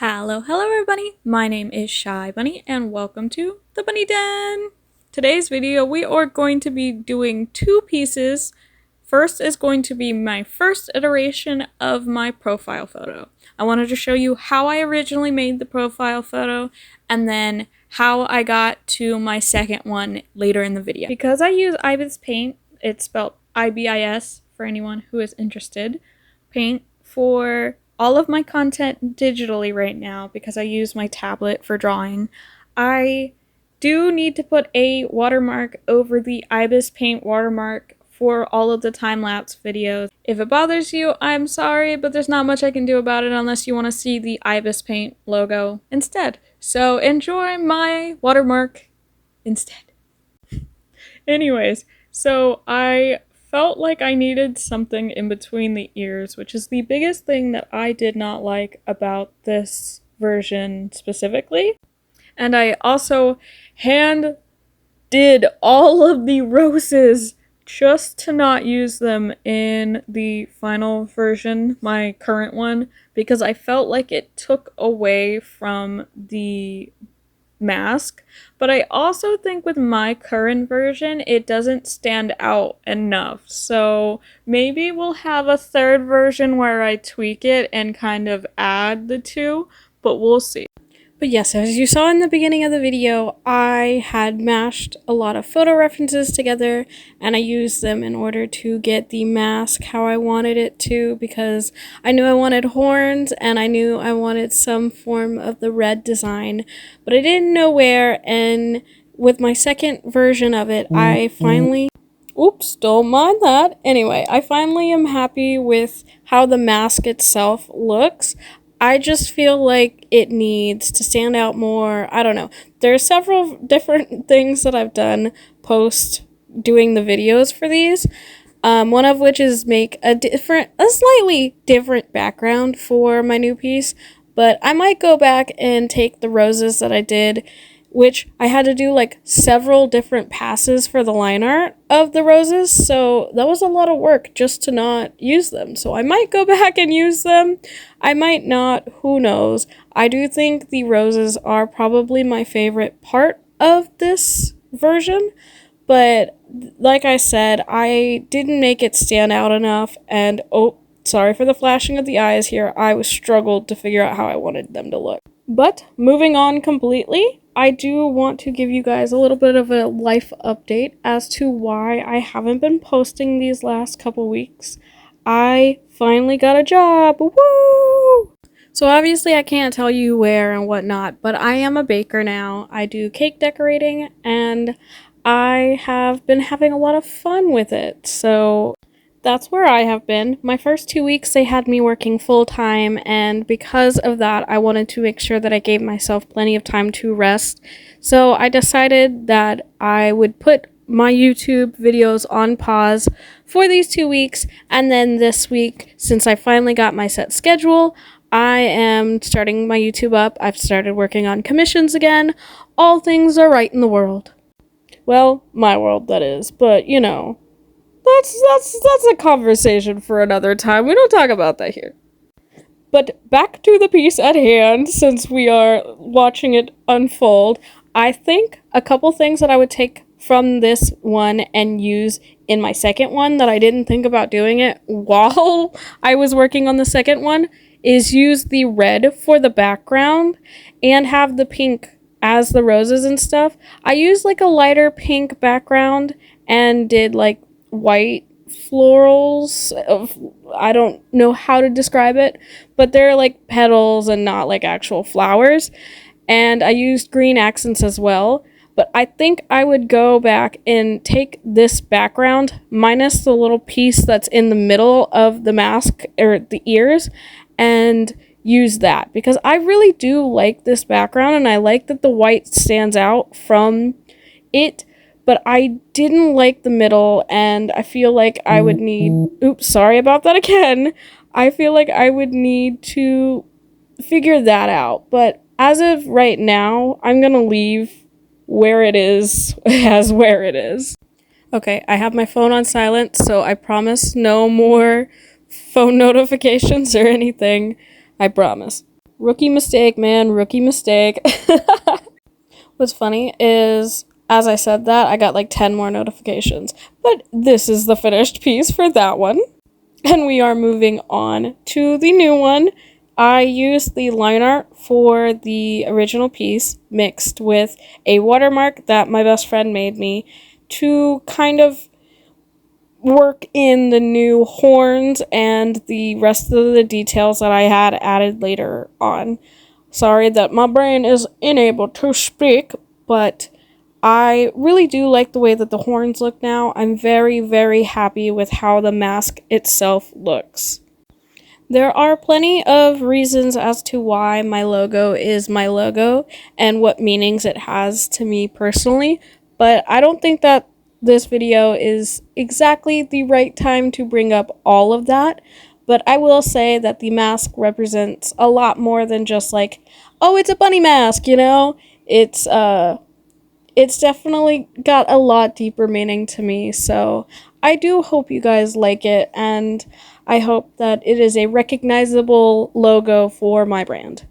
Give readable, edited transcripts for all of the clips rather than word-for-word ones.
Hello everybody, my name is Chy Bunni and welcome to the Bunni Den! Today's video we are going to be doing two pieces. First is going to be my first iteration of my profile photo. I wanted to show you how I originally made the profile photo and then how I got to my second one later in the video. Because I use Ibis Paint, it's spelled IBIS for anyone who is interested, paint for all of my content digitally right now because I use my tablet for drawing. I do need to put a watermark over the Ibis Paint watermark for all of the time-lapse videos. If it bothers you, I'm sorry, but there's not much I can do about it unless you want to see the Ibis Paint logo instead. So enjoy my watermark instead. Anyways, so I felt like I needed something in between the ears, which is the biggest thing that I did not like about this version specifically. And I also hand did all of the roses just to not use them in the final version, my current one, because I felt like it took away from the mask. But I also think with my current version it doesn't stand out enough, so maybe we'll have a third version where I tweak it and kind of add the two, but we'll see. But yes, as you saw in the beginning of the video, I had mashed a lot of photo references together and I used them in order to get the mask how I wanted it to, because I knew I wanted horns and I knew I wanted some form of the red design, but I didn't know where. And with my second version of it, I finally... Oops, don't mind that. Anyway, I finally am happy with how the mask itself looks. I just feel like it needs to stand out more. I don't know. There are several different things that I've done post doing the videos for these. One of which is make a slightly different background for my new piece. But I might go back and take the roses that I did, which I had to do like several different passes for the line art of the roses, so that was a lot of work just to not use them. So I might go back and use them, I might not, who knows. I do think the roses are probably my favorite part of this version, but like I said, I didn't make it stand out enough, and oh, sorry for the flashing of the eyes here, I struggled to figure out how I wanted them to look. But moving on completely, I do want to give you guys a little bit of a life update as to why I haven't been posting these last couple weeks. I finally got a job! Woo! So obviously I can't tell you where and whatnot, but I am a baker now. I do cake decorating and I have been having a lot of fun with it. So that's where I have been. My first 2 weeks they had me working full-time, and because of that I wanted to make sure that I gave myself plenty of time to rest. So I decided that I would put my YouTube videos on pause for these 2 weeks, and then this week, since I finally got my set schedule, I am starting my YouTube up. I've started working on commissions again. All things are right in the world. Well, my world that is, but you know. That's a conversation for another time. We don't talk about that here. But back to the piece at hand, since we are watching it unfold. I think a couple things that I would take from this one and use in my second one that I didn't think about doing it while I was working on the second one is use the red for the background and have the pink as the roses and stuff. I used like a lighter pink background and did like white florals of, I don't know how to describe it, but they're like petals and not like actual flowers, and I used green accents as well. But I think I would go back and take this background minus the little piece that's in the middle of the mask or the ears and use that, because I really do like this background and I like that the white stands out from it. But I didn't like the middle, and I feel like I would need... Oops, sorry about that again. I feel like I would need to figure that out. But as of right now, I'm gonna leave where it is as where it is. Okay, I have my phone on silent, so I promise no more phone notifications or anything. I promise. Rookie mistake, man, rookie mistake. What's funny is, as I said that, I got like 10 more notifications. But this is the finished piece for that one. And we are moving on to the new one. I used the line art for the original piece mixed with a watermark that my best friend made me to kind of work in the new horns and the rest of the details that I had added later on. Sorry that my brain is unable to speak, but I really do like the way that the horns look now. I'm very, very happy with how the mask itself looks. There are plenty of reasons as to why my logo is my logo and what meanings it has to me personally, but I don't think that this video is exactly the right time to bring up all of that. But I will say that the mask represents a lot more than just like, oh, it's a bunny mask, you know? It's definitely got a lot deeper meaning to me, so I do hope you guys like it, and I hope that it is a recognizable logo for my brand.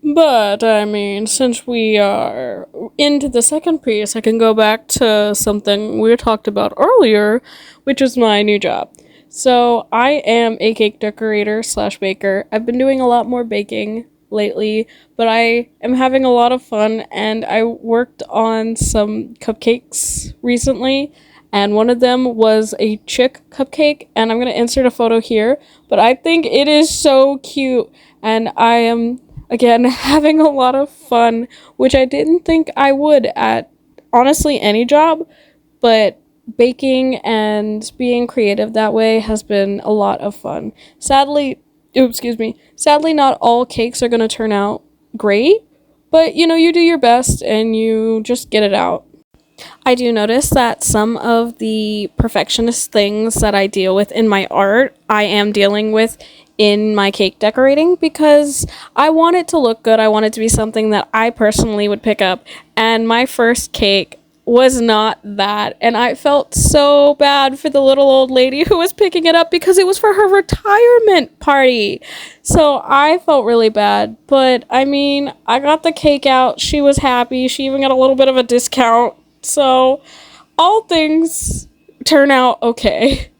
But, I mean, since we are into the second piece, I can go back to something we talked about earlier, which is my new job. So, I am a cake decorator / baker. I've been doing a lot more baking lately, but I am having a lot of fun, and I worked on some cupcakes recently, and one of them was a chick cupcake, and I'm going to insert a photo here, but I think it is so cute, and I am, again, having a lot of fun, which I didn't think I would at, honestly, any job, but baking and being creative that way has been a lot of fun. Sadly, not all cakes are going to turn out great, but you know, you do your best and you just get it out. I do notice that some of the perfectionist things that I deal with in my art, I am dealing with in my cake decorating because I want it to look good. I want it to be something that I personally would pick up. And my first cake was not that. And I felt so bad for the little old lady who was picking it up because it was for her retirement party. So I felt really bad. But I mean, I got the cake out. She was happy. She even got a little bit of a discount. So all things turn out okay.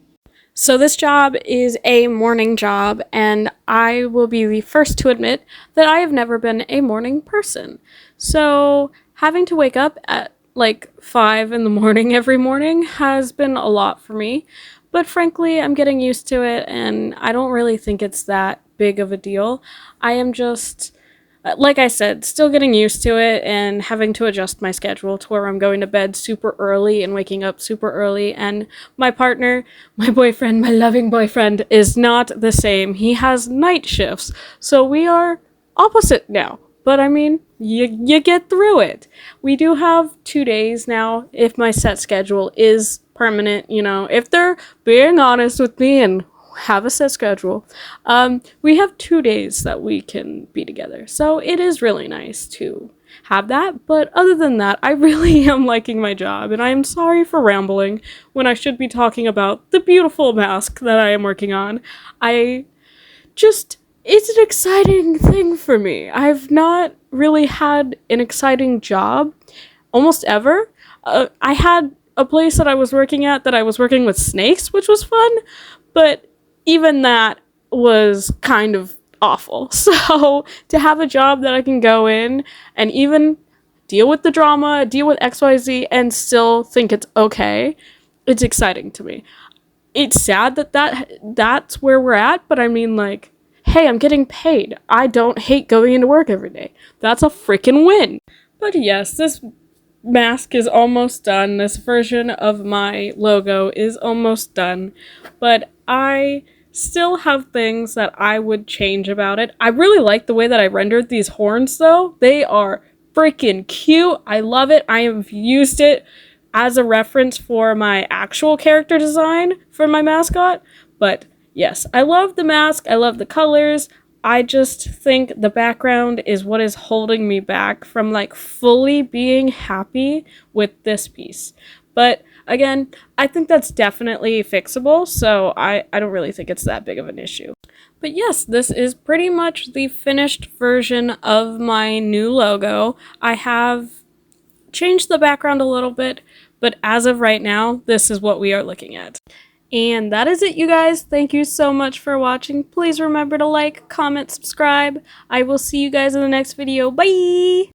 So this job is a morning job, and I will be the first to admit that I have never been a morning person. So having to wake up at like 5 in the morning every morning has been a lot for me. But frankly, I'm getting used to it, and I don't really think it's that big of a deal. I am just, like I said, still getting used to it and having to adjust my schedule to where I'm going to bed super early and waking up super early. And my partner, my boyfriend, my loving boyfriend, is not the same. He has night shifts, so we are opposite now. But I mean, you get through it. We do have 2 days now if my set schedule is permanent, you know, if they're being honest with me and have a set schedule. We have 2 days that we can be together. So it is really nice to have that. But other than that, I really am liking my job. And I am sorry for rambling when I should be talking about the beautiful mask that I am working on. It's an exciting thing for me. I've not really had an exciting job almost ever. I had a place that I was working at that I was working with snakes, which was fun, but even that was kind of awful. So to have a job that I can go in and even deal with the drama, deal with XYZ, and still think it's okay, it's exciting to me. It's sad that's where we're at, but I mean, like, hey, I'm getting paid. I don't hate going into work every day. That's a freaking win. But yes, this mask is almost done. This version of my logo is almost done. But I still have things that I would change about it. I really like the way that I rendered these horns, though. They are freaking cute. I love it. I have used it as a reference for my actual character design for my mascot. But yes, I love the mask. I love the colors. I just think the background is what is holding me back from like fully being happy with this piece. But Again, I think that's definitely fixable, so I don't really think it's that big of an issue. But yes, this is pretty much the finished version of my new logo. I have changed the background a little bit, but as of right now, this is what we are looking at. And that is it, you guys. Thank you so much for watching. Please remember to like, comment, subscribe. I will see you guys in the next video. Bye!